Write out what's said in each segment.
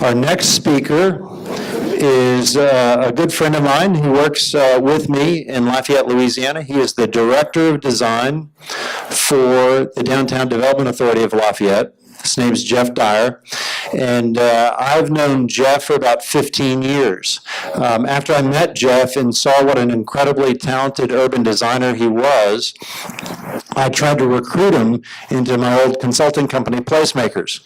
Our next speaker is a good friend of mine who works with me in Lafayette, Louisiana. He is the Director of Design for the Downtown Development Authority of Lafayette. His name is Geoff Dyer, and I've known Geoff for about 15 years. After I met Geoff and saw what an incredibly talented urban designer he was, I tried to recruit him into my old consulting company, Placemakers.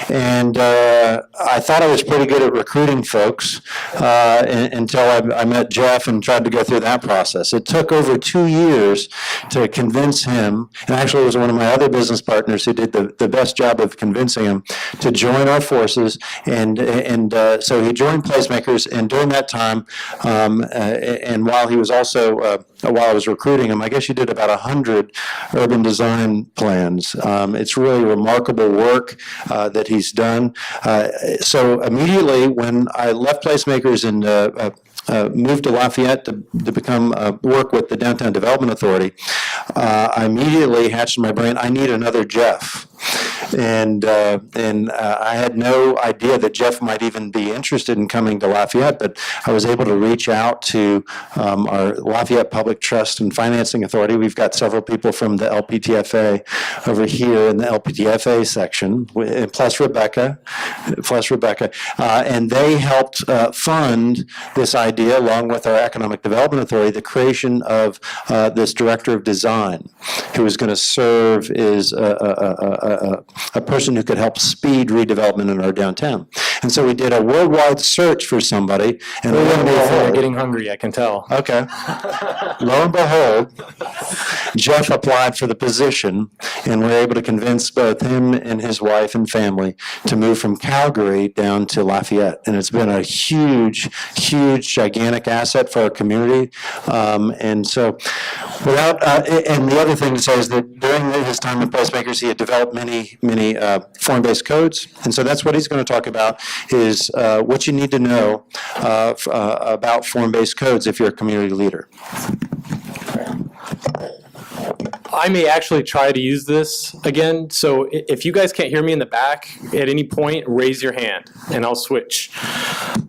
And I thought I was pretty good at recruiting folks until I met Geoff and tried to go through that process. It took over 2 years to convince him, and actually it was one of my other business partners who did the best job of convincing him to join our forces. And so he joined Placemakers, and during that time, and while he was also, while I was recruiting him, I guess you did about 100 urban design plans. It's really remarkable work that he's done. So immediately when I left Placemakers and moved to Lafayette to become work with the Downtown Development Authority, I immediately hatched in my brain, I need another Geoff. And I had no idea that Geoff might even be interested in coming to Lafayette, but I was able to reach out to our Lafayette Public Trust and Financing Authority. We've got several people from the LPTFA over here in the LPTFA section, plus Rebecca, and they helped fund this idea, along with our Economic Development Authority, the creation of this Director of Design, who is going to serve as a person who could help speed redevelopment in our downtown. And so we did a worldwide search for somebody. And lo and behold, getting hungry, I can tell. Okay. Lo and behold, Geoff applied for the position, and we were able to convince both him and his wife and family to move from Calgary down to Lafayette. And it's been a huge, gigantic asset for our community. And so without, and the other thing to say is that during his time at Placemakers, he had developed many form-based codes. And so that's what he's going to talk about, is what you need to know about form-based codes if you're a community leader. I may actually try to use this again, so if you guys can't hear me in the back at any point, raise your hand and I'll switch.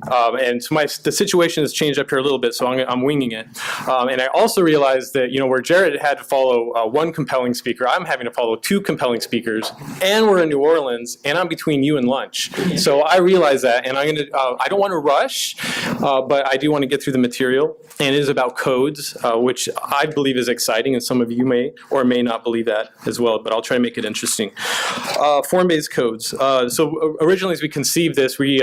And so the situation has changed up here a little bit, so I'm winging it. And I also realized that, where Jared had to follow one compelling speaker, I'm having to follow 2 compelling speakers, and we're in New Orleans, and I'm between you and lunch. So I realize that, and I don't want to rush, but I do want to get through the material. And it is about codes, which I believe is exciting, and some of you may or may not believe that as well, but I'll try to make it interesting. Form-based codes. So originally, as we conceived this, we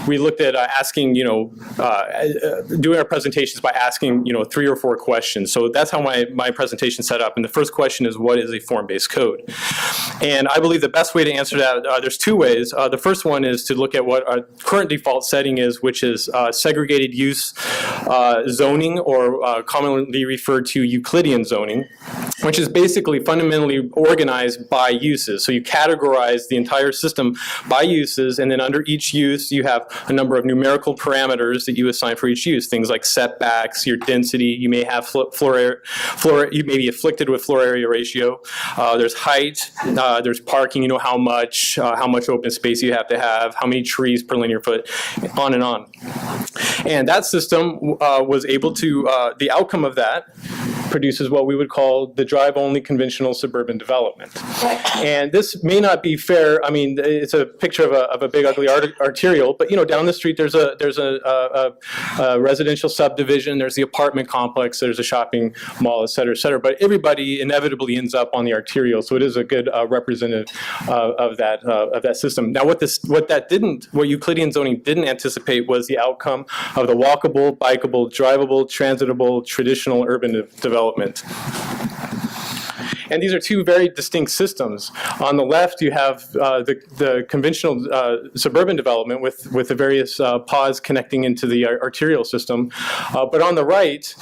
looked at asking, doing our presentations by asking, 3 or 4 questions. So that's how my presentation set up. And the first question is, what is a form-based code? And I believe the best way to answer that, there's 2 ways. The first one is to look at what our current default setting is, which is segregated use zoning, or commonly referred to Euclidean zoning, which is basically fundamentally organized by uses. So you categorize the entire system by uses, and then under each use you have a number of numerical parameters that you assign for each use. Things like setbacks, your density, you may have you may be afflicted with floor area ratio. There's height, there's parking, how much open space you have to have, how many trees per linear foot, on and on. And that system was able to, the outcome of that produces what we would call the drive-only conventional suburban development. And this may not be fair. I mean, it's a picture of a big ugly arterial, but down the street there's a residential subdivision, there's the apartment complex, there's a shopping mall, et cetera, et cetera. But everybody inevitably ends up on the arterial, so it is a good representative of that system. Now, what Euclidean zoning didn't anticipate was the outcome of the walkable, bikeable, drivable, transitable, traditional urban development. And these are 2 very distinct systems. On the left, you have the conventional suburban development with the various pods connecting into the arterial system. But on the right,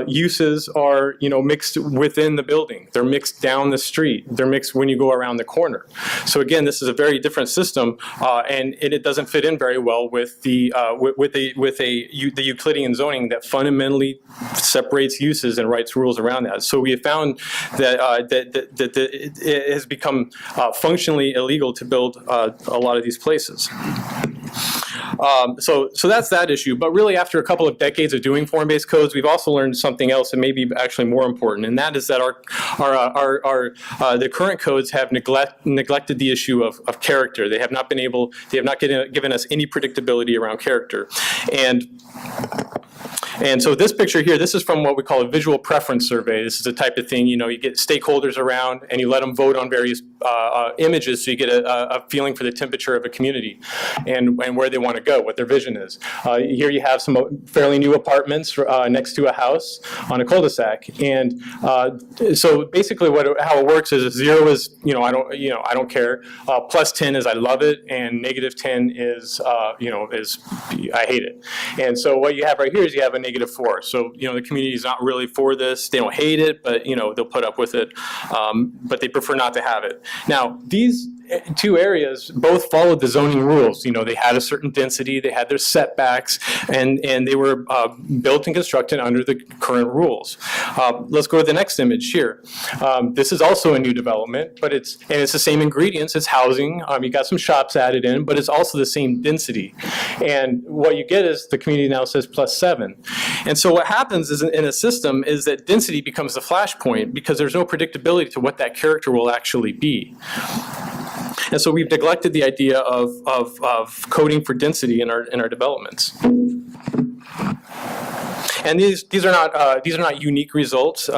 uses are mixed within the building. They're mixed down the street. They're mixed when you go around the corner. So again, this is a very different system, and it doesn't fit in very well with the Euclidean zoning that fundamentally separates uses and writes rules around that. So we have found that it has become functionally illegal to build a lot of these places. So that's that issue. But really, after a couple of decades of doing form-based codes, we've also learned something else that may be actually more important, and that is that the current codes have neglected the issue of character. They have not given us any predictability around character. And so this picture here, this is from what we call a visual preference survey. This is the type of thing, you get stakeholders around and you let them vote on various images so you get a feeling for the temperature of a community and where they want to go, what their vision is. Here you have some fairly new apartments next to a house on a cul-de-sac. And so basically how it works is 0 is, I don't care. Plus 10 is I love it, and negative 10 is, is I hate it. And so what you have right here is you have a -4. So, the community is not really for this. They don't hate it, but, they'll put up with it. But they prefer not to have it. Now, these two areas both followed the zoning rules. They had a certain density, they had their setbacks, and they were built and constructed under the current rules. Let's go to the next image here. This is also a new development, but it's the same ingredients. It's housing. You got some shops added in, but it's also the same density. And what you get is the community now says +7. And so what happens is in a system is that density becomes the flashpoint because there's no predictability to what that character will actually be. And so we've neglected the idea of coding for density in our developments. And these are not unique results.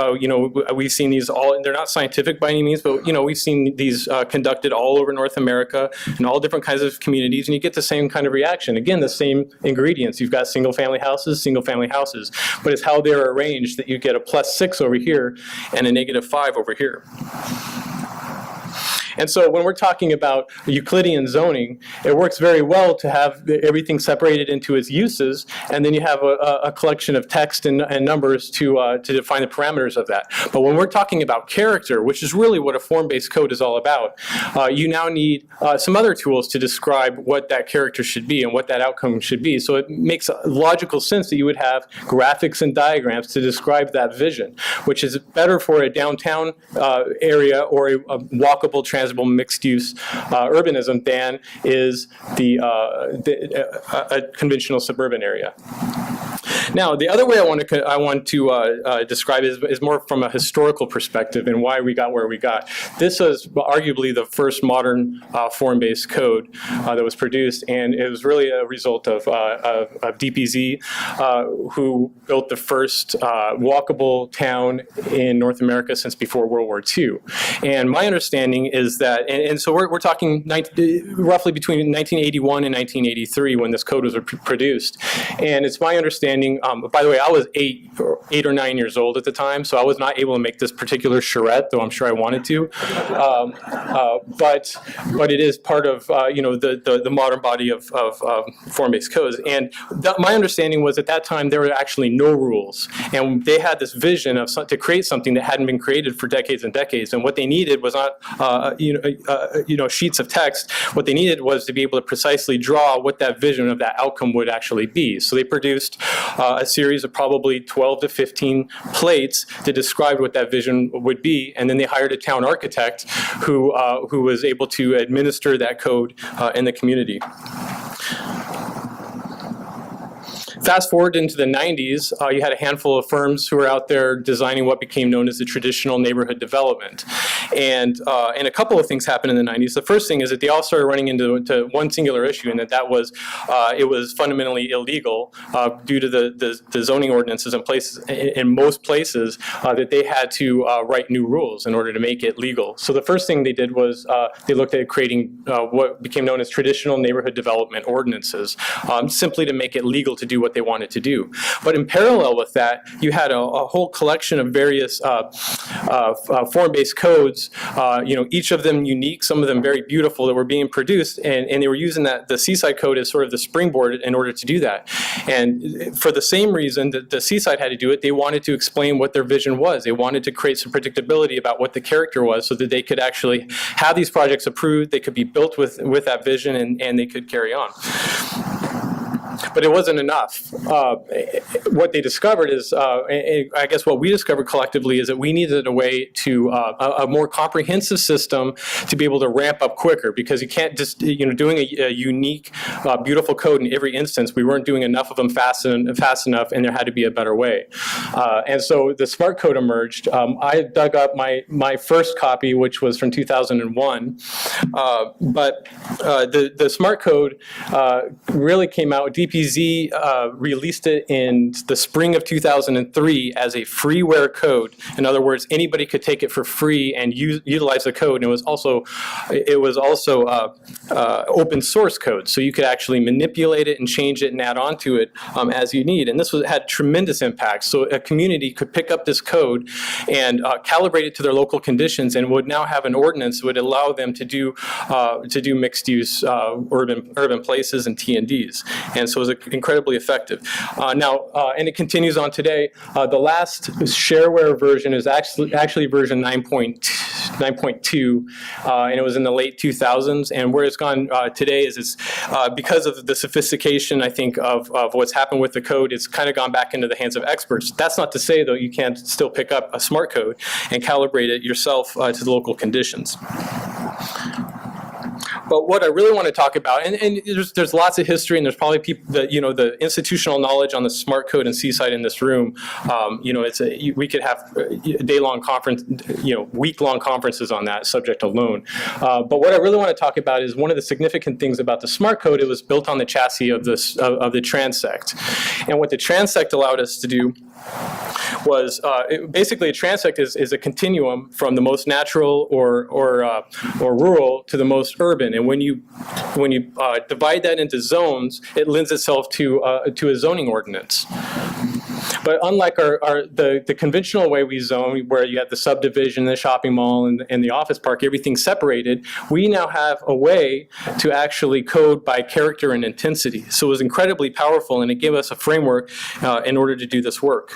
We've seen these all. They're not scientific by any means, but we've seen these conducted all over North America in all different kinds of communities, and you get the same kind of reaction. Again, the same ingredients. You've got single-family houses, but it's how they're arranged that you get a +6 over here and a -5 over here. And so when we're talking about Euclidean zoning, it works very well to have everything separated into its uses, and then you have a collection of text and numbers to define the parameters of that. But when we're talking about character, which is really what a form-based code is all about, you now need some other tools to describe what that character should be and what that outcome should be. So it makes logical sense that you would have graphics and diagrams to describe that vision, which is better for a downtown area or a walkable, transitable, mixed-use urbanism than is a conventional suburban area. Now, the other way I want to describe it is more from a historical perspective and why we got where we got. This is arguably the first modern form-based code that was produced, and it was really a result of DPZ, who built the first walkable town in North America since before World War II. And my understanding is that, and so we're talking roughly between 1981 and 1983 when this code was produced. And it's my understanding, by the way, I was 8 or 9 years old at the time, so I was not able to make this particular charrette, though I'm sure I wanted to. But it is part of the modern body of form-based codes. And my understanding was at that time there were actually no rules, and they had this vision of to create something that hadn't been created for decades and decades. And what they needed was not sheets of text. What they needed was to be able to precisely draw what that vision of that outcome would actually be. So they produced a series of probably 12 to 15 plates to describe what that vision would be, and then they hired a town architect who was able to administer that code in the community. Fast forward into the 90s, you had a handful of firms who were out there designing what became known as the traditional neighborhood development. And a couple of things happened in the 90s. The first thing is that they all started running into one singular issue, and that was it was fundamentally illegal due to the zoning ordinances in most places that they had to write new rules in order to make it legal. So the first thing they did was they looked at creating what became known as traditional neighborhood development ordinances, simply to make it legal to do what they wanted to do. But in parallel with that, you had a whole collection of various form-based codes, each of them unique, some of them very beautiful, that were being produced, and they were using the Seaside Code as sort of the springboard in order to do that. And for the same reason that the Seaside had to do it, they wanted to explain what their vision was. They wanted to create some predictability about what the character was so that they could actually have these projects approved, they could be built with that vision, and they could carry on. But it wasn't enough. What they discovered is, I guess what we discovered collectively is that we needed a way to, a more comprehensive system to be able to ramp up quicker, because you can't just, doing a unique, beautiful code in every instance. We weren't doing enough of them fast enough, and there had to be a better way. And so the smart code emerged. I dug up my first copy, which was from 2001. But the smart code really came out. DPZ released it in the spring of 2003 as a freeware code. In other words, anybody could take it for free and utilize the code. And it was also open source code, so you could actually manipulate it and change it and add on to it as you need. And this had tremendous impact. So a community could pick up this code and calibrate it to their local conditions, and would now have an ordinance that would allow them to do mixed use urban places and T&Ds. And so it was incredibly effective. And it continues on today. The last shareware version is actually version 9.2, and it was in the late 2000s. And where it's gone today is it's because of the sophistication, I think, of what's happened with the code, it's kind of gone back into the hands of experts. That's not to say, though, you can't still pick up a smart code and calibrate it yourself to the local conditions. But what I really want to talk about, and there's lots of history, and there's probably people that, the institutional knowledge on the smart code and Seaside in this room, we could have day-long conference, week-long conferences on that subject alone. But what I really want to talk about is one of the significant things about the smart code. It was built on the chassis of the transect. And what the transect allowed us to do was basically a transect is a continuum from the most natural or rural to the most urban. And when you divide that into zones, it lends itself to a zoning ordinance. But unlike the conventional way we zone, where you have the subdivision, the shopping mall, and the office park, everything separated, we now have a way to actually code by character and intensity. So it was incredibly powerful, and it gave us a framework in order to do this work.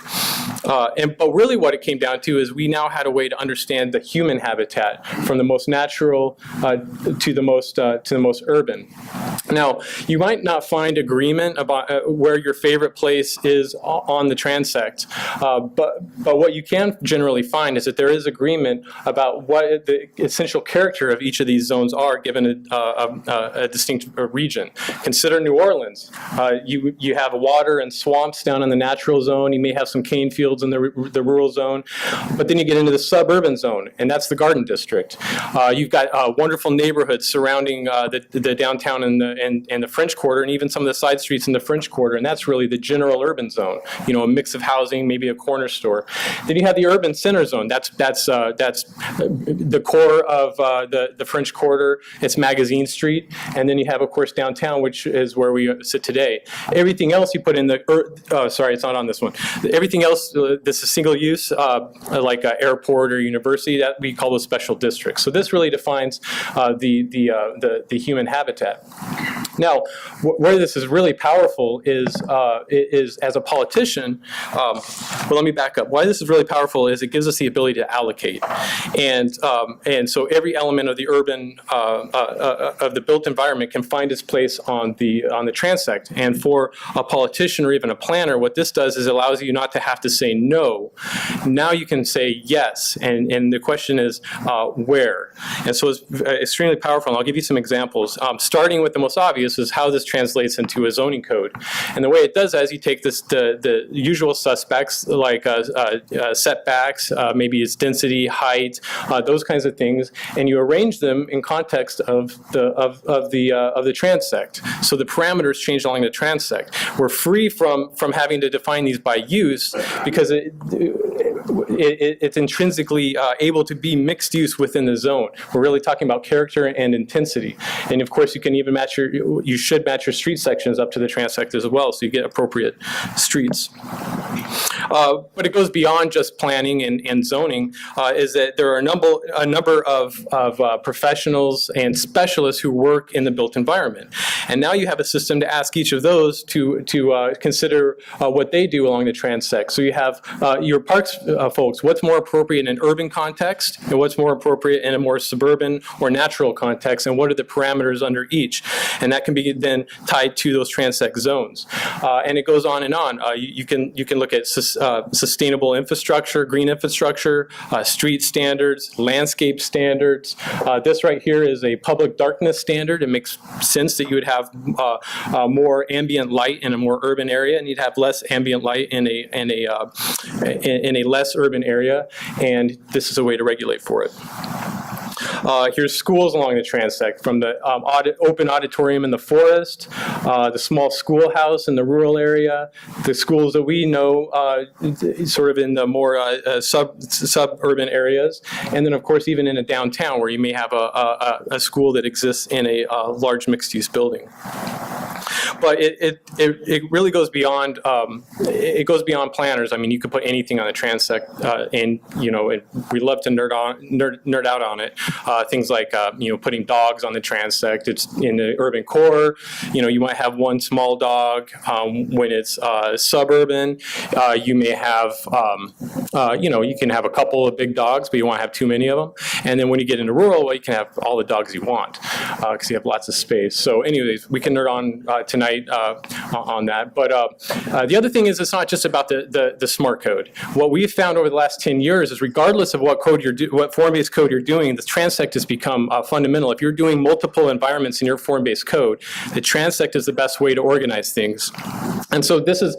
But really what it came down to is we now had a way to understand the human habitat from the most natural to the most urban. Now, you might not find agreement about where your favorite place is on the transect, but what you can generally find is that there is agreement about what the essential character of each of these zones are, given a distinct region. Consider New Orleans. You have water and swamps down in the natural zone. You may have some cane fields in the rural zone, but then you get into the suburban zone, and that's the Garden District. You've got wonderful neighborhoods surrounding the downtown and the French Quarter, and even some of the side streets in the French Quarter, and that's really the general urban zone. A mix of housing, maybe a corner store. Then you have the urban center zone. That's the core of the French Quarter. It's Magazine Street, and then you have, of course, downtown, which is where we sit today. Everything else you put in sorry, it's not on this one. Everything else, this is single use, like airport or university, that we call those special districts. So this really defines the human habitat. Now, where this is really powerful is as a politician. Well, let me back up. Why this is really powerful is it gives us the ability to allocate, and so every element of the urban of the built environment can find its place on the transect. And for a politician or even a planner, what this does is it allows you not to have to say no. Now you can say yes, and the question is where. And so it's extremely powerful. And I'll give you some examples. Starting with the most obvious is how this translates into a zoning code. And the way it does that is you take the usual suspects like setbacks, maybe it's density, height, those kinds of things, and you arrange them in context of the transect. So the parameters change along the transect. We're free from having to define these by use because it's intrinsically able to be mixed use within the zone. We're really talking about character and intensity. And of course, you can even you should match your street sections up to the transect as well, so you get appropriate streets. But it goes beyond just planning and zoning, is that there are a number of professionals and specialists who work in the built environment. And now you have a system to ask each of those to consider what they do along the transect. So you have your parks folks, what's more appropriate in an urban context, and what's more appropriate in a more suburban or natural context, and what are the parameters under each. And that can be then tied to those transect zones. And it goes on and on. You can look at sustainable infrastructure, green infrastructure, street standards, landscape standards. This right here is a public darkness standard. It makes sense that you would have more ambient light in a more urban area, and you'd have less ambient light in a less urban area. And this is a way to regulate for it. Here's schools along the transect, from the open auditorium in the forest, the small schoolhouse in the rural area, the schools that we know sort of in the more suburban areas, and then of course even in a downtown where you may have a school that exists in a large mixed-use building. But it really goes beyond beyond planners. I mean, you could put anything on the transect, and we love to nerd out on it. Things like putting dogs on the transect. It's in the urban core. You might have one small dog. When it's suburban, you may have you can have a couple of big dogs, but you won't have too many of them. And then when you get into rural, well, you can have all the dogs you want because you have lots of space. So anyways, we can nerd on tonight on that. But the other thing is, it's not just about the smart code. What we've found over the last 10 years is, regardless of what code what form-based code you're doing, the transect has become fundamental. If you're doing multiple environments in your form-based code, the transect is the best way to organize things. And so this is,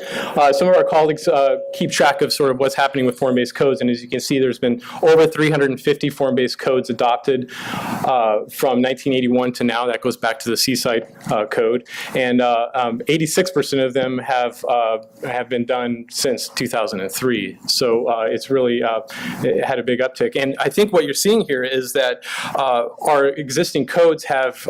some of our colleagues keep track of sort of what's happening with form-based codes, and as you can see, there's been over 350 form-based codes adopted from 1981 to now. That goes back to the Seaside Code, and 86% of them have been done since 2003. So it's really it had a big uptick. And I think what you're seeing here is that our existing codes have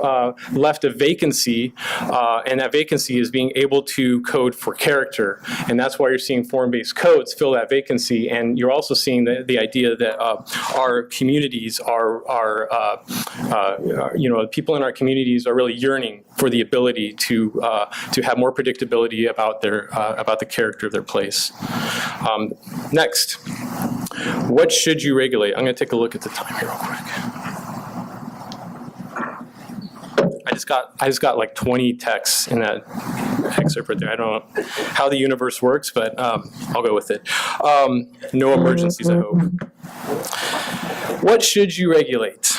left a vacancy, and that vacancy is being able to code for character. And that's why you're seeing form-based codes fill that vacancy. And you're also seeing the idea that our communities people in our communities are really yearning for the ability to have more predictability about the character of their place. Next, what should you regulate? I'm going to take a look at the time here real quick. I just got like 20 texts in that excerpt right there. I don't know how the universe works, but I'll go with it. No emergencies, I hope. What should you regulate?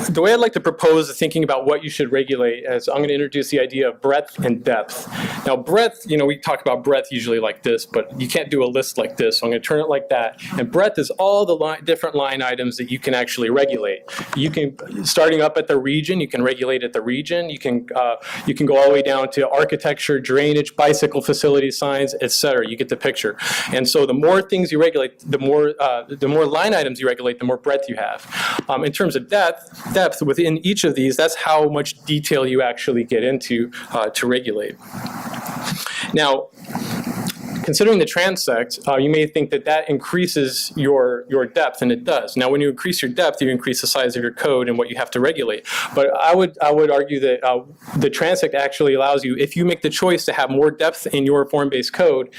The way I'd like to propose thinking about what you should regulate is I'm going to introduce the idea of breadth and depth. Now breadth, we talk about breadth usually like this, but you can't do a list like this, so I'm going to turn it like that. And breadth is all the different line items that you can actually regulate. You can, starting up at the region, you can regulate at the region. You can go all the way down to architecture, drainage, bicycle facility signs, etc. You get the picture. And so the more things you regulate, the more line items you regulate, the more breadth you have. In terms of depth within each of these, that's how much detail you actually get into to regulate. Now, considering the transect, you may think that increases your depth, and it does. Now, when you increase your depth, you increase the size of your code and what you have to regulate. But I would argue that the transect actually allows you, if you make the choice to have more depth in your form-based code,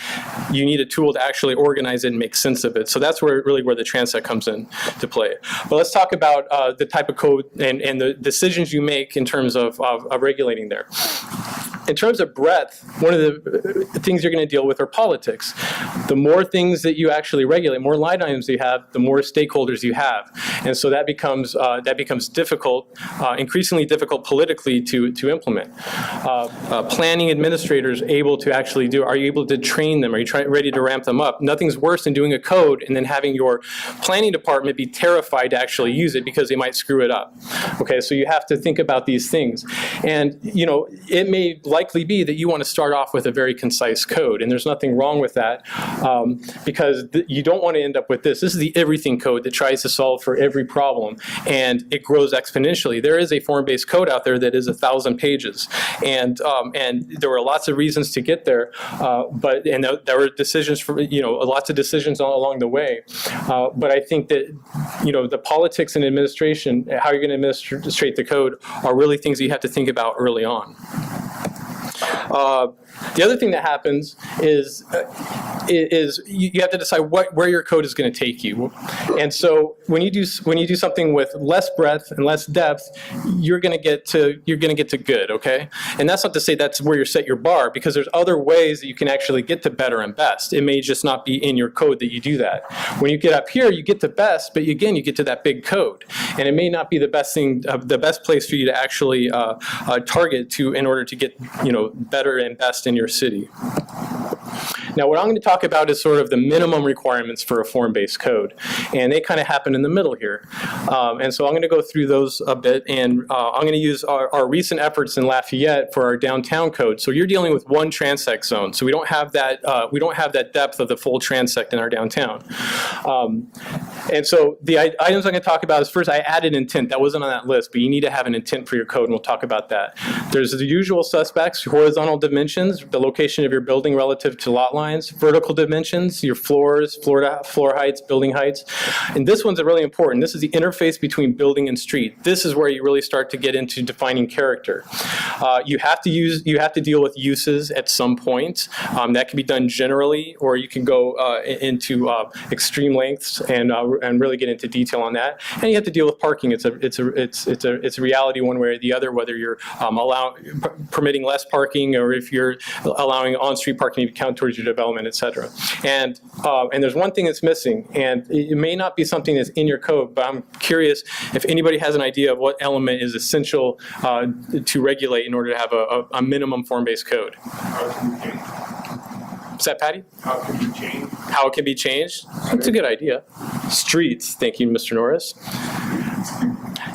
you need a tool to actually organize it and make sense of it. So that's where the transect comes in to play. But let's talk about the type of code and the decisions you make in terms of regulating there. In terms of breadth, one of the things you're going to deal with are politics. The more things that you actually regulate, more line items you have, the more stakeholders you have, and so that becomes difficult, increasingly difficult politically to implement. Planning administrators able to actually do? Are you able to train them? Are you ready to ramp them up? Nothing's worse than doing a code and then having your planning department be terrified to actually use it because they might screw it up. Okay, so you have to think about these things, and it may likely be that you want to start off with a very concise code, and there's nothing wrong with that, because you don't want to end up with this. This is the everything code that tries to solve for every problem, and it grows exponentially. There is a form-based code out there that is 1,000 pages, and there were lots of reasons to get there, but there were decisions for lots of decisions along the way. But I think that the politics and administration, how you're going to administrate the code, are really things that you have to think about early on. The other thing that happens is you have to decide where your code is going to take you. And so when you do something with less breadth and less depth, you're going to get to good, okay? And that's not to say that's where you set your bar, because there's other ways that you can actually get to better and best. It may just not be in your code that you do that. When you get up here, you get to best, but again, you get to that big code, and it may not be the best thing, the best place for you to actually target to in order to get better and best in your city. Now, what I'm going to talk about is sort of the minimum requirements for a form-based code, and they kind of happen in the middle here. And so I'm going to go through those a bit, and I'm going to use our recent efforts in Lafayette for our downtown code. So you're dealing with one transect zone, so we don't have that depth of the full transect in our downtown. And so the items I'm going to talk about is, first, I added intent. That wasn't on that list, but you need to have an intent for your code, and we'll talk about that. There's the usual suspects: horizontal dimensions, the location of your building relative to lot lines; vertical dimensions, your floors, floor heights, building heights. And this one's really important. This is the interface between building and street. This is where you really start to get into defining character. You have to deal with uses at some point. That can be done generally, or you can go into extreme lengths and really get into detail on that. And you have to deal with parking. It's a reality one way or the other, whether you're permitting less parking, or if you're allowing on-street parking to count towards your development, et cetera. And there's one thing that's missing, and it may not be something that's in your code, but I'm curious if anybody has an idea of what element is essential to regulate in order to have a minimum form-based code. Is that Patty? How it can be changed. How it can be changed? That's a good idea. Streets. Thank you, Mr. Norris.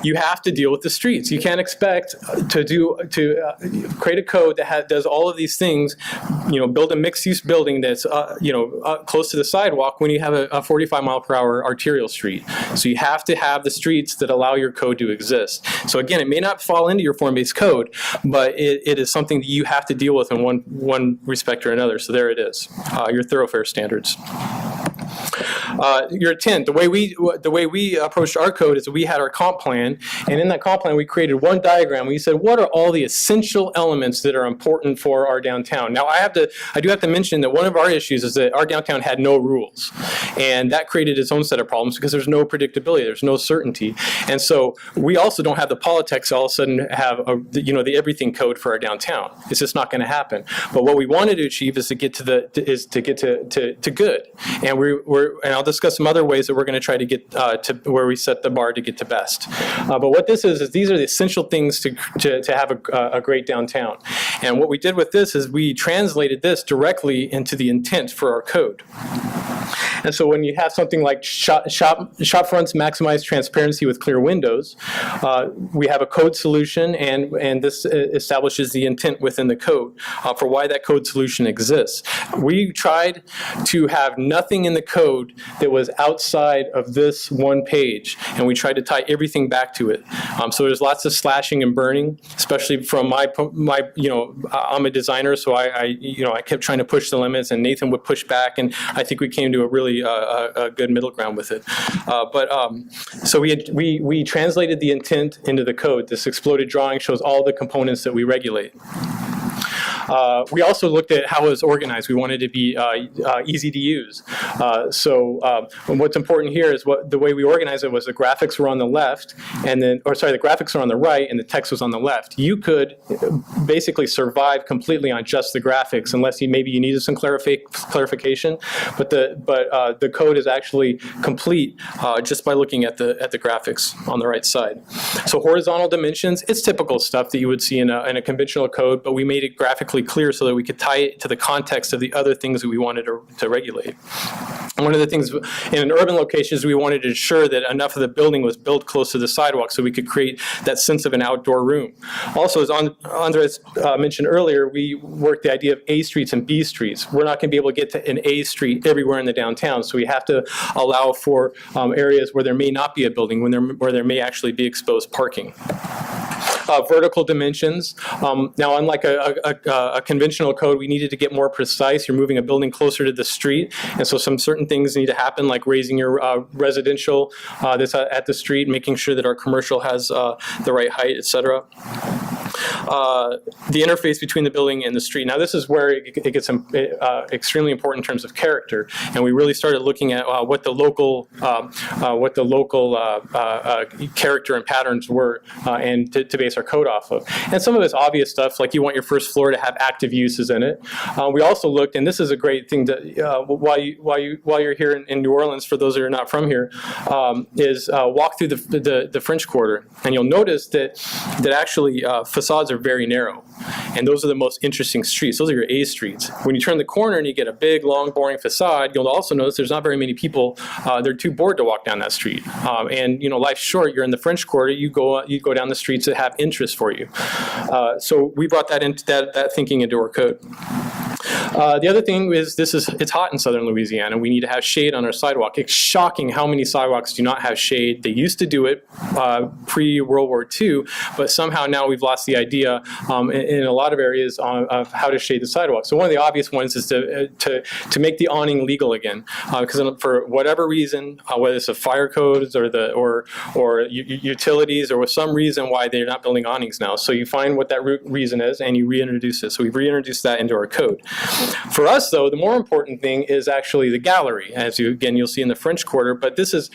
You have to deal with the streets. You can't expect to create a code that does all of these things, build a mixed-use building that's close to the sidewalk when you have a 45-mile-per-hour arterial street. So you have to have the streets that allow your code to exist. So again, it may not fall into your form-based code, but it is something that you have to deal with in one respect or another. So there it is, your thoroughfare standards. Your intent, the way we approached our code is that we had our comp plan, and in that comp plan we created one diagram. We said, what are all the essential elements that are important for our downtown? Now I do have to mention that one of our issues is that our downtown had no rules, and that created its own set of problems because there's no predictability, there's no certainty, and so we also don't have the politics to all of a sudden have the everything code for our downtown. It's just not going to happen. But what we wanted to achieve is to get to good, and I'll discuss some other ways that we're going to try to get to where we set the bar to get to best. But what this is these are the essential things to have a great downtown. And what we did with this is we translated this directly into the intent for our code. And so when you have something like shop fronts maximize transparency with clear windows, we have a code solution, and this establishes the intent within the code for why that code solution exists. We tried to have nothing in the code that was outside of this one page, and we tried to tie everything back to it. So there's lots of slashing and burning, especially from my I'm a designer, so I kept trying to push the limits, and Nathan would push back, and I think we came to a really a good middle ground with it. So we translated the intent into the code. This exploded drawing shows all the components that we regulate. We also looked at how it was organized. We wanted it to be easy to use. So what's important here is the way we organized it was the graphics were on the left, the graphics were on the right, and the text was on the left. You could basically survive completely on just the graphics, unless maybe you needed some clarification. But the code is actually complete just by looking at the graphics on the right side. So horizontal dimensions, it's typical stuff that you would see in a conventional code, but we made it graphically perfectly clear so that we could tie it to the context of the other things that we wanted to regulate. One of the things in an urban location is we wanted to ensure that enough of the building was built close to the sidewalk so we could create that sense of an outdoor room. Also, as Andres mentioned earlier, we worked the idea of A streets and B streets. We're not going to be able to get to an A street everywhere in the downtown, so we have to allow for areas where there may not be a building, where there may actually be exposed parking. Vertical dimensions. Now, unlike a conventional code, we needed to get more precise. You're moving a building closer to the street, and so some certain things need to happen, like raising your residential that's at the street, making sure that our commercial has the right height, et cetera. The interface between the building and the street. Now, this is where it gets extremely important in terms of character, and we really started looking at what the local character and patterns were, and to base our code off of. And some of it's obvious stuff, like you want your first floor to have active uses in it. We also looked, and this is a great thing to while you're here in New Orleans, for those that are not from here, is walk through the French Quarter, and you'll notice that actually facades are very narrow, and those are the most interesting streets. Those are your A streets. When you turn the corner and you get a big, long, boring facade, you'll also notice there's not very many people. They're too bored to walk down that street. And life's short. You're in the French Quarter. You go down the streets that have interest for you. So we brought that into that thinking into our code. The other thing is it's hot in southern Louisiana. We need to have shade on our sidewalk. It's shocking how many sidewalks do not have shade. They used to do it pre-World War II, but somehow now we've lost the idea in a lot of areas of how to shade the sidewalk. So one of the obvious ones is to make the awning legal again, because for whatever reason, whether it's the fire codes or utilities, or with some reason why they're not building awnings now. So you find what that root reason is and you reintroduce it. So we've reintroduced that into our code. For us, though, the more important thing is actually the gallery, as you'll see in the French Quarter. But this is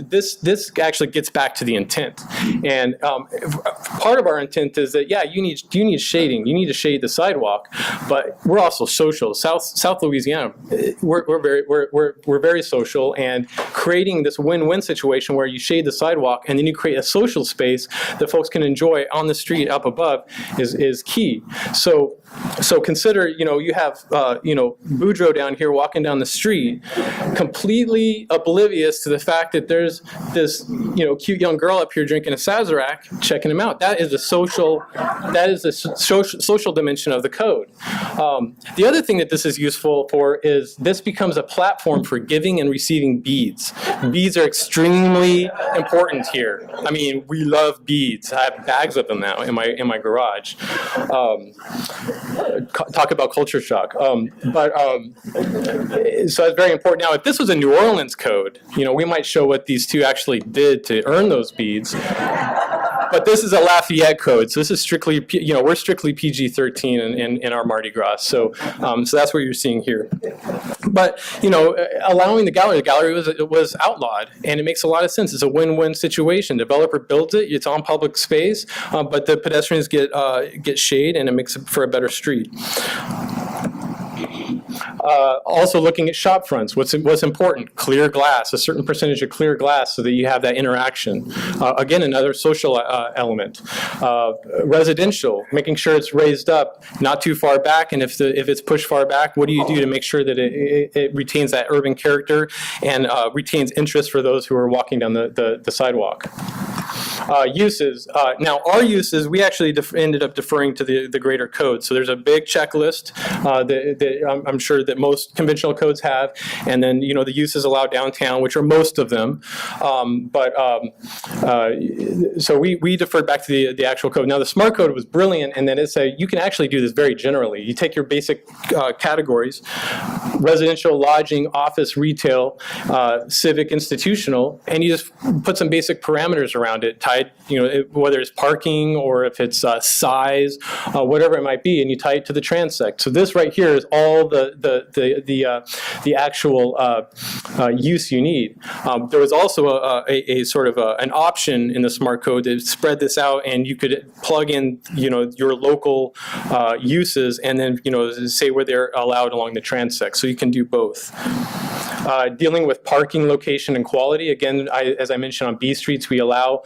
this actually gets back to the intent, and part of our intent is that you need shading, you need to shade the sidewalk, but we're also social. South Louisiana, we're very social, and creating this win-win situation where you shade the sidewalk and then you create a social space that folks can enjoy on the street up above is key. So consider, you have, Boudreaux down here walking down the street, completely oblivious to the fact that there's this, cute young girl up here drinking a Sazerac, checking him out. That is the social dimension of the code. The other thing that this is useful for is this becomes a platform for giving and receiving beads. Beads are extremely important here. I mean, we love beads. I have bags of them now in my garage. Talk about culture shock. So it's very important. Now, if this was a New Orleans code, we might show what these two actually did to earn those beads. But this is a Lafayette code, so this is strictly, we're strictly PG-13 in our Mardi Gras. So that's what you're seeing here. But allowing the gallery was outlawed, and it makes a lot of sense. It's a win-win situation. Developer builds it, it's on public space, but the pedestrians get shade, and it makes it for a better street. Also looking at shop fronts, what's important? Clear glass, a certain percentage of clear glass so that you have that interaction. Again, another social element. Residential, making sure it's raised up, not too far back, and if it's pushed far back, what do you do to make sure that it retains that urban character and retains interest for those who are walking down the sidewalk? Uses. Now, our uses, we actually ended up deferring to the greater code. So there's a big checklist that I'm sure that most conventional codes have, and then the uses allowed downtown, which are most of them. So we deferred back to the actual code. Now, the smart code was brilliant, and then it said you can actually do this very generally. You take your basic categories: residential, lodging, office, retail, civic, institutional, and you just put some basic parameters around it, tied, whether it's parking or if it's size, whatever it might be, and you tie it to the transect. So this right here is all the actual use you need. There was also a sort of an option in the smart code to spread this out, and you could plug in your local uses and then say where they're allowed along the transect. So you can do both. Dealing with parking location and quality. Again, as I mentioned, on B streets, we allow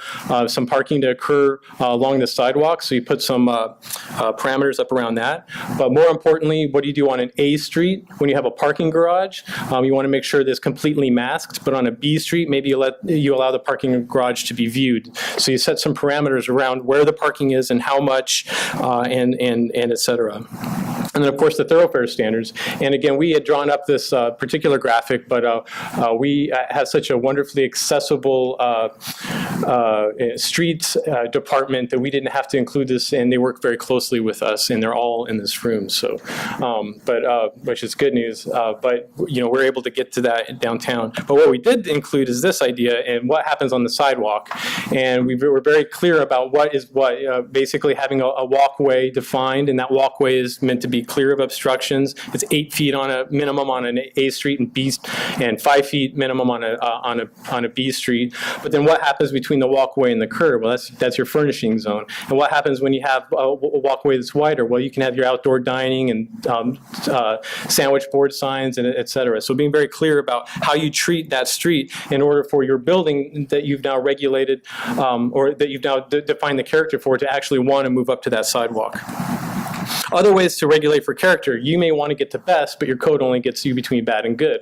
some parking to occur along the sidewalk, so you put some parameters up around that. But more importantly, what do you do on an A street when you have a parking garage? You want to make sure that it's completely masked, but on a B street, maybe you allow the parking garage to be viewed. So you set some parameters around where the parking is and how much, and et cetera. And then, of course, the thoroughfare standards. And again, we had drawn up this particular graphic, but we have such a wonderfully accessible streets department that we didn't have to include this, and they work very closely with us, and they're all in this room. So, which is good news. But we're able to get to that downtown. But what we did include is this idea and what happens on the sidewalk. And we were very clear about what is what. Basically, having a walkway defined, and that walkway is meant to be clear of obstructions. It's 8 feet on a minimum on an A street and 5 feet minimum on a B street. But then what happens between the walkway and the curb? Well, that's your furnishing zone. And what happens when you have a walkway that's wider? Well, you can have your outdoor dining and sandwich board signs and et cetera. So being very clear about how you treat that street in order for your building that you've now regulated or that you've now defined the character for to actually want to move up to that sidewalk. Other ways to regulate for character. You may want to get to best, but your code only gets you between bad and good.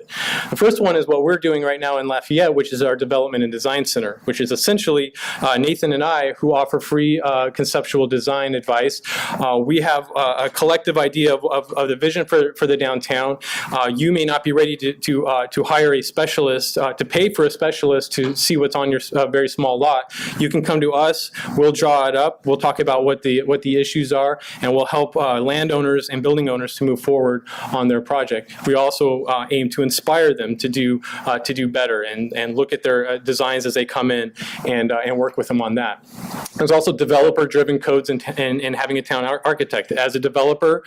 The first one is what we're doing right now in Lafayette, which is our Development and Design Center, which is essentially Nathan and I, who offer free conceptual design advice. We have a collective idea of the vision for the downtown. You may not be ready to hire a specialist, to pay for a specialist to see what's on your very small lot. You can come to us, we'll draw it up, we'll talk about what the issues are, and we'll help landowners and building owners to move forward on their project. We also aim to inspire them to do better and look at their designs as they come in and work with them on that. There's also developer-driven codes and having a town architect. As a developer,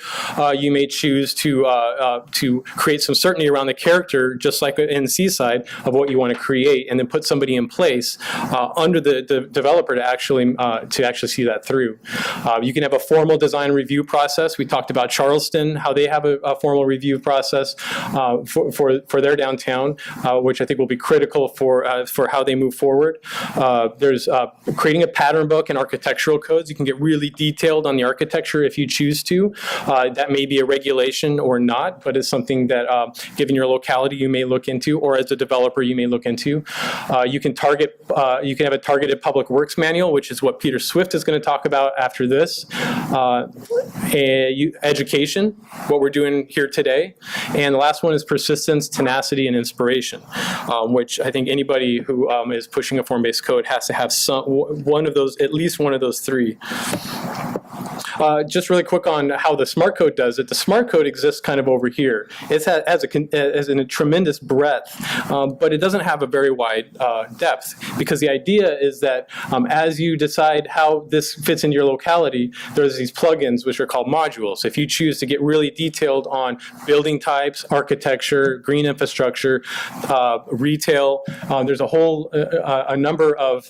you may choose to create some certainty around the character, just like in Seaside, of what you want to create, and then put somebody in place under the developer to actually see that through. You can have a formal design review process. We talked about Charleston, how they have a formal review process for their downtown, which I think will be critical for how they move forward. There's creating a pattern book and architectural codes. You can get really detailed on the architecture if you choose to. That may be a regulation or not, but it's something that, given your locality, you may look into, or as a developer, you may look into. You can have a targeted public works manual, which is what Peter Swift is going to talk about after this. Education, what we're doing here today. And the last one is persistence, tenacity, and inspiration, which I think anybody who is pushing a form-based code has to have one of those, at least one of those three. Just really quick on how the smart code does it. The smart code exists kind of over here. It has a tremendous breadth, but it doesn't have a very wide depth, because the idea is that as you decide how this fits into your locality, there's these plugins which are called modules. If you choose to get really detailed on building types, architecture, green infrastructure, retail, there's a whole a number of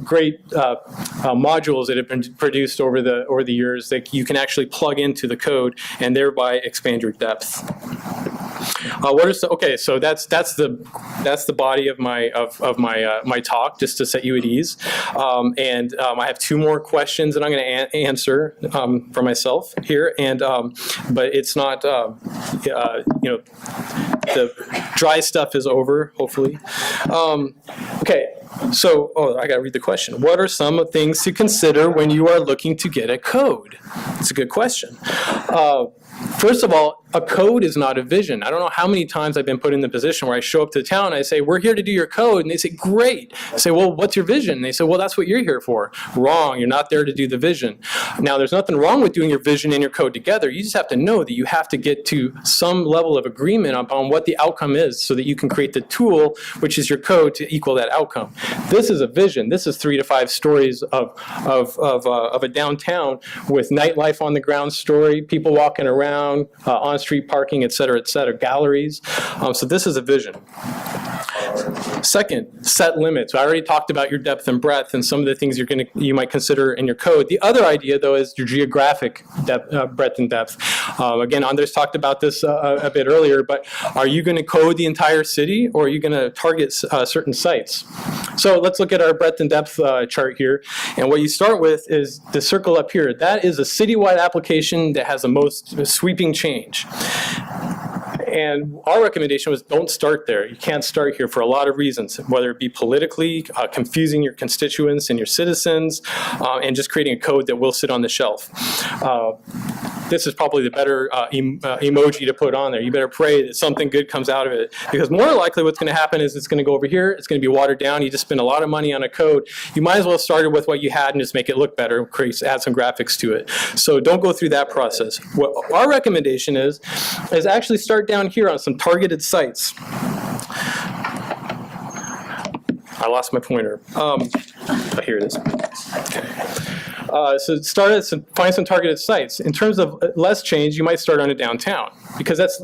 great modules that have been produced over the years that you can actually plug into the code and thereby expand your depth. So that's the body of my talk, just to set you at ease. I have two more questions that I'm going to answer for myself here, but it's not the dry stuff is over, hopefully. So, I got to read the question. What are some things to consider when you are looking to get a code? It's a good question. First of all, a code is not a vision. I don't know how many times I've been put in the position where I show up to the town and I say, we're here to do your code. And they say, great. I say, well, what's your vision? And they say, well, that's what you're here for. Wrong. You're not there to do the vision. Now, there's nothing wrong with doing your vision and your code together. You just have to know that you have to get to some level of agreement upon what the outcome is so that you can create the tool, which is your code, to equal that outcome. This is a vision. This is 3 to 5 stories of a downtown with nightlife on the ground story, people walking around, on-street parking, et cetera, galleries. So this is a vision. Second, set limits. I already talked about your depth and breadth and some of the things you might consider in your code. The other idea, though, is your geographic breadth and depth. Again, Andres talked about this a bit earlier, but are you going to code the entire city, or are you going to target certain sites? So let's look at our breadth and depth chart here. And what you start with is the circle up here. That is a citywide application that has the most sweeping change. And our recommendation was don't start there. You can't start here for a lot of reasons, whether it be politically, confusing your constituents and your citizens, and just creating a code that will sit on the shelf. This is probably the better emoji to put on there. You better pray that something good comes out of it, because more likely what's going to happen is it's going to go over here, it's going to be watered down, you just spend a lot of money on a code. You might as well have started with what you had and just make it look better, add some graphics to it. So don't go through that process. What our recommendation is actually start down here on some targeted sites. I lost my pointer. Here it is. Okay. So find some targeted sites. In terms of less change, you might start on a downtown, because that's,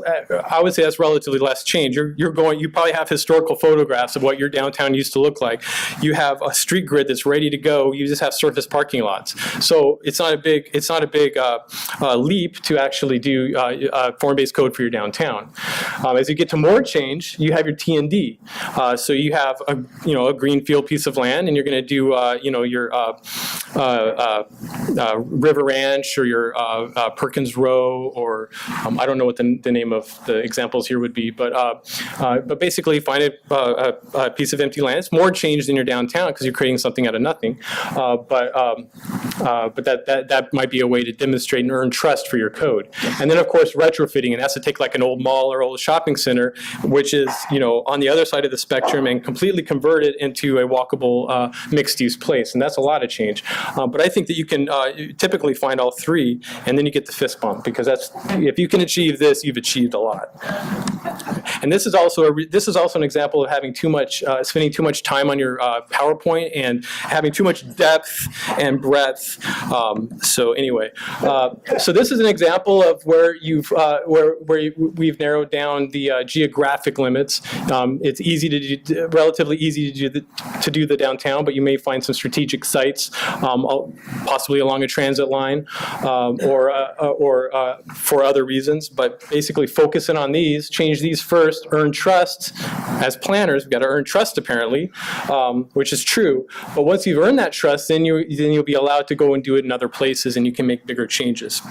I would say that's relatively less change. You probably have historical photographs of what your downtown used to look like. You have a street grid that's ready to go. You just have surface parking lots. So it's not a big leap to actually do form-based code for your downtown. As you get to more change, you have your T&D. So you have a greenfield piece of land, and you're going to do your River Ranch, or your Perkins Row, or I don't know what the name of the examples here would be, but basically find a piece of empty land. It's more change than your downtown because you're creating something out of nothing, but that might be a way to demonstrate and earn trust for your code. And then of course retrofitting, and that's to take like an old mall or old shopping center, which is on the other side of the spectrum, and completely convert it into a walkable mixed-use place, and that's a lot of change. But I think that you can typically find all three, and then you get the fist bump, because if you can achieve this, you've achieved a lot. And this is also an example of having spending too much time on your PowerPoint and having too much depth and breadth. So anyway, so this is an example of where we've narrowed down the geographic limits. It's relatively easy to do the downtown, but you may find some strategic sites, possibly along a transit line, or for other reasons. But basically focusing on these, change these first, earn trust. As planners, we've got to earn trust apparently, which is true. But once you've earned that trust, then you'll be allowed to go and do it in other places, and you can make bigger changes.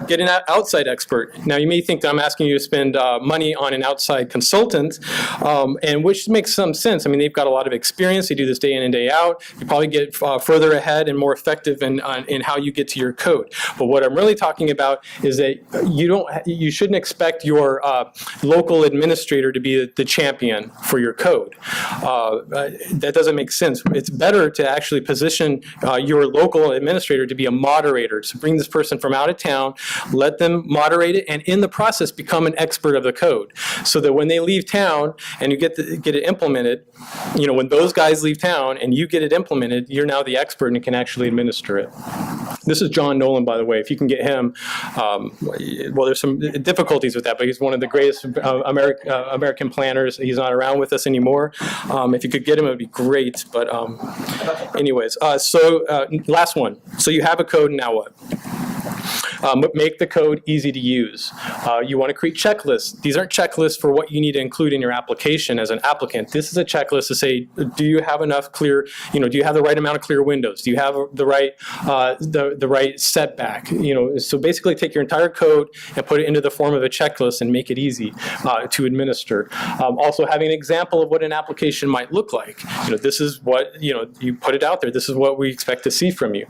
Get an outside expert. Now, you may think that I'm asking you to spend money on an outside consultant, and which makes some sense. I mean, they've got a lot of experience. They do this day in and day out. You probably get further ahead and more effective in how you get to your code. But what I'm really talking about is that you shouldn't expect your local administrator to be the champion for your code. That doesn't make sense. It's better to actually position your local administrator to be a moderator. So bring this person from out of town, let them moderate it, and in the process become an expert of the code, so that when they leave town and you get it implemented, when those guys leave town and you get it implemented, you're now the expert and can actually administer it. This is John Nolan, by the way. If you can get him, well, there's some difficulties with that, but he's one of the greatest American planners. He's not around with us anymore. If you could get him, it would be great. But anyways, last one. So you have a code, now what? Make the code easy to use. You want to create checklists. These aren't checklists for what you need to include in your application as an applicant. This is a checklist to say, do you have enough clear, do you have the right amount of clear windows? Do you have the right setback? So basically take your entire code and put it into the form of a checklist and make it easy to administer. Also having an example of what an application might look like. This is what, you put it out there. This is what we expect to see from you.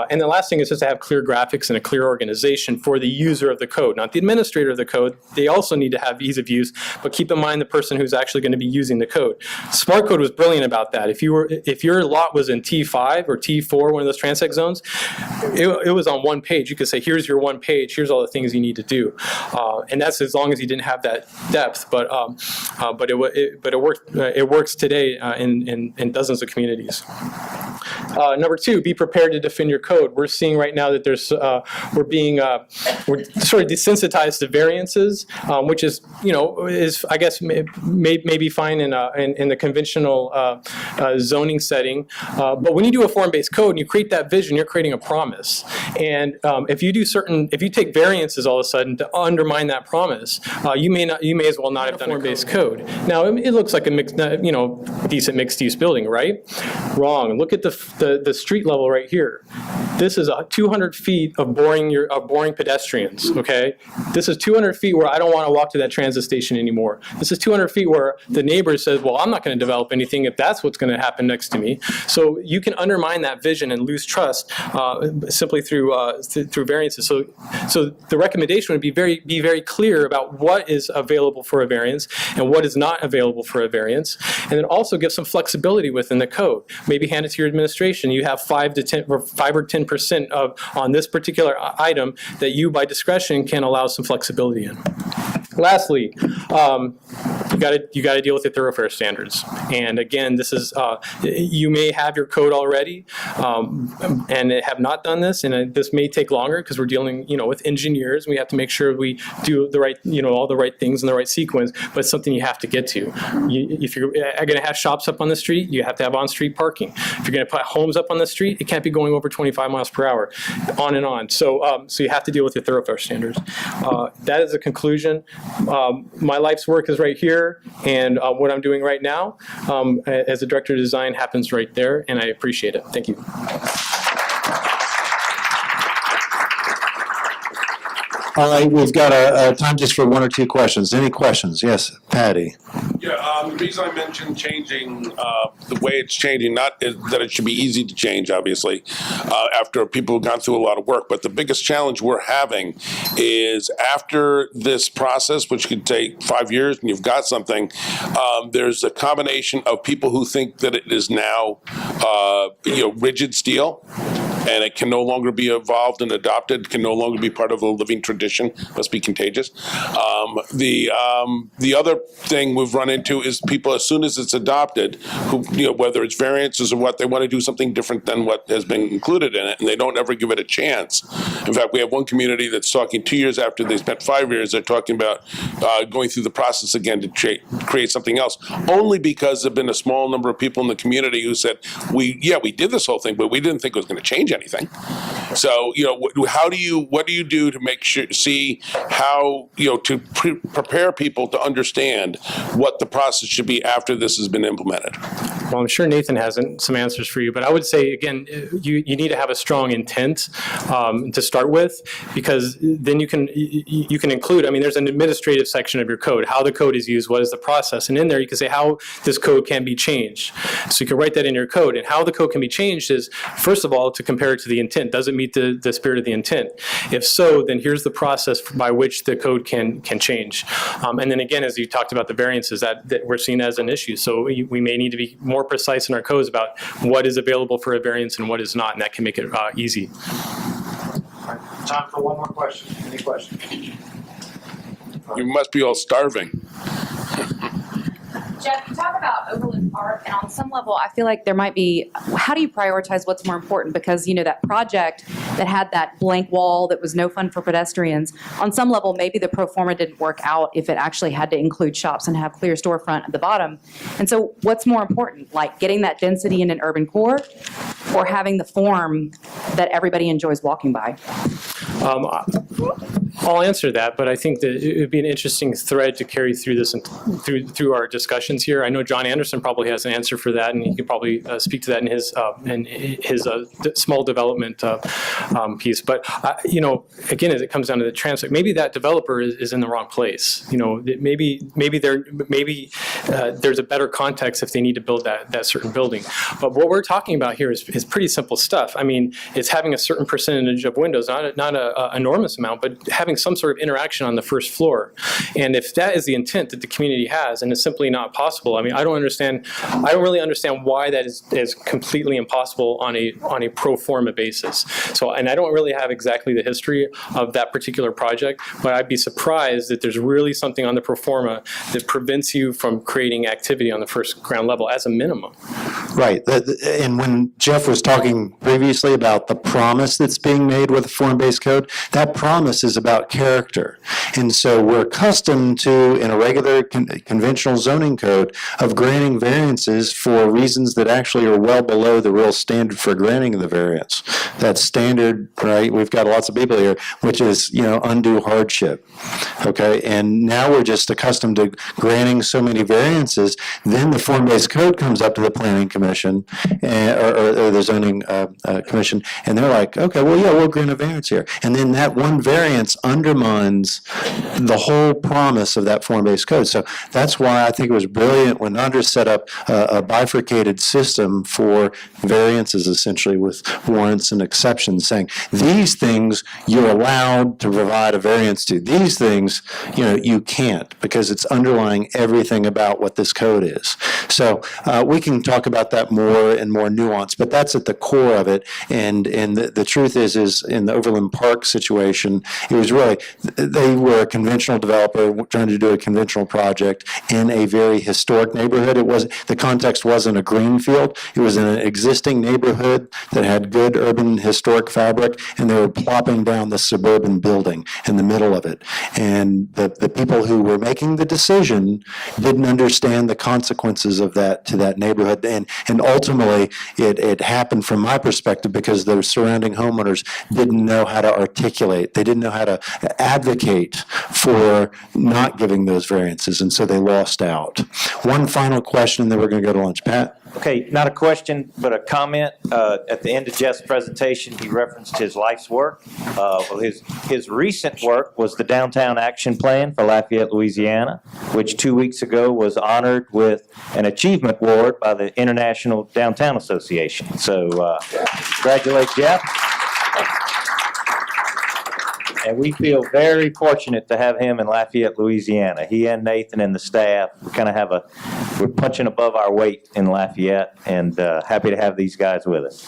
And the last thing is just to have clear graphics and a clear organization for the user of the code, not the administrator of the code. They also need to have ease of use, but keep in mind the person who's actually going to be using the code. Smart Code was brilliant about that. If your lot was in T5 or T4, one of those transect zones, it was on one page. You could say, here's your one page, here's all the things you need to do. And that's as long as you didn't have that depth, but it works today in dozens of communities. Number two, be prepared to defend your code. We're seeing right now that there's we're sort of desensitized to variances, which is, is, I guess, maybe fine in the conventional zoning setting. But when you do a form-based code and you create that vision, you're creating a promise. And if you take variances all of a sudden to undermine that promise, you may as well not have done a form-based code. Now, it looks like a decent mixed-use building, right? Wrong. Look at the street level right here. This is 200 feet of boring pedestrians, okay? This is 200 feet where I don't want to walk to that transit station anymore. This is 200 feet where the neighbor says, well, I'm not going to develop anything if that's what's going to happen next to me. So you can undermine that vision and lose trust simply through variances. So the recommendation would be very clear about what is available for a variance and what is not available for a variance, and then also give some flexibility within the code. Maybe hand it to your administration. You have 5 or 10% on this particular item that you, by discretion, can allow some flexibility in. Lastly, you got to deal with the thoroughfare standards. And again, this is you may have your code already and have not done this, and this may take longer because we're dealing, with engineers. We have to make sure we do the right, all the right things in the right sequence. But it's something you have to get to. If you're going to have shops up on the street, you have to have on-street parking. If you're going to put homes up on the street, it can't be going over 25 miles per hour, on and on. So you have to deal with your thoroughfare standards. That is a conclusion. My life's work is right here, and what I'm doing right now as a director of design happens right there, and I appreciate it. Thank you. All right, we've got time just for 1 or 2 questions. Any questions? Yes, Patty. Yeah, the reason I mentioned changing the way it's changing, not that it should be easy to change, obviously, after people have gone through a lot of work, but the biggest challenge we're having is after this process, which could take 5 years and you've got something, there's a combination of people who think that it is now rigid steel, and it can no longer be evolved and adopted, can no longer be part of a living tradition, must be contagious. The other thing we've run into is people, as soon as it's adopted, who, whether it's variances or what, they want to do something different than what has been included in it, and they don't ever give it a chance. In fact, we have one community that's talking 2 years after they spent 5 years, they're talking about going through the process again to create something else, only because there have been a small number of people in the community who said, we did this whole thing, but we didn't think it was going to change anything. So, what do you do to make sure, see how, to prepare people to understand what the process should be after this has been implemented? Well, I'm sure Nathan has some answers for you, but I would say, again, you need to have a strong intent to start with, because then you can include, there's an administrative section of your code, how the code is used, what is the process, and in there you can say how this code can be changed. So you can write that in your code, and how the code can be changed is, first of all, to compare it to the intent. Does it meet the spirit of the intent? If so, then here's the process by which the code can change. And then again, as you talked about the variances that we're seeing as an issue, so we may need to be more precise in our codes about what is available for a variance and what is not, and that can make it easy. Time for one more question. Any questions? You must be all starving. Geoff, you talk about Overland Park, and on some level, I feel like there might be, how do you prioritize what's more important? Because, that project that had that blank wall that was no fun for pedestrians, on some level, maybe the pro forma didn't work out if it actually had to include shops and have clear storefront at the bottom. And so what's more important, like getting that density in an urban core or having the form that everybody enjoys walking by? I'll answer that, but I think that it would be an interesting thread to carry through this and through our discussions here. I know John Anderson probably has an answer for that, and he could probably speak to that in his small development piece. But again, as it comes down to the transfer, maybe that developer is in the wrong place. Maybe there's a better context if they need to build that certain building. But what we're talking about here is pretty simple stuff. It's having a certain percentage of windows, not an enormous amount, but having having some sort of interaction on the first floor. And if that is the intent that the community has, and it's simply not possible, I mean, I don't really understand why that is completely impossible on a pro forma basis. So, and I don't really have exactly the history of that particular project, but I'd be surprised that there's really something on the pro forma that prevents you from creating activity on the first ground level as a minimum. Right. And when Geoff was talking previously about the promise that's being made with the form-based code, that promise is about character. And so we're accustomed to, in a regular conventional zoning code, of granting variances for reasons that actually are well below the real standard for granting the variance. That standard, right, we've got lots of people here, which is, undue hardship. Okay, and now we're just accustomed to granting so many variances, then the form-based code comes up to the planning commission or the zoning commission, and they're like, okay, well, yeah, we'll grant a variance here. And then that one variance undermines the whole promise of that form-based code. So that's why I think it was brilliant when Andres set up a bifurcated system for variances, essentially, with warrants and exceptions, saying these things you're allowed to provide a variance to. These things, you can't, because it's underlying everything about what this code is. So we can talk about that more and more nuance, but that's at the core of it. And the truth is in the Overland Park situation, it was really, they were a conventional developer trying to do a conventional project in a very historic neighborhood. The context wasn't a greenfield. It was in an existing neighborhood that had good urban historic fabric, and they were plopping down the suburban building in the middle of it. And the people who were making the decision didn't understand the consequences of that to that neighborhood. And ultimately, it happened from my perspective because the surrounding homeowners didn't know how to articulate. They didn't know how to advocate for not giving those variances, and so they lost out. One final question, and then we're going to go to lunch. Pat? Okay, not a question, but a comment. At the end of Jeff's presentation, he referenced his life's work. Well, his recent work was the Downtown Action Plan for Lafayette, Louisiana, which 2 weeks ago was honored with an achievement award by the International Downtown Association. So congratulate Jeff. And we feel very fortunate to have him in Lafayette, Louisiana. He and Nathan and the staff, we kind of we're punching above our weight in Lafayette, and happy to have these guys with us.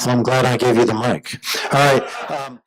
So I'm glad I gave you the mic. All right.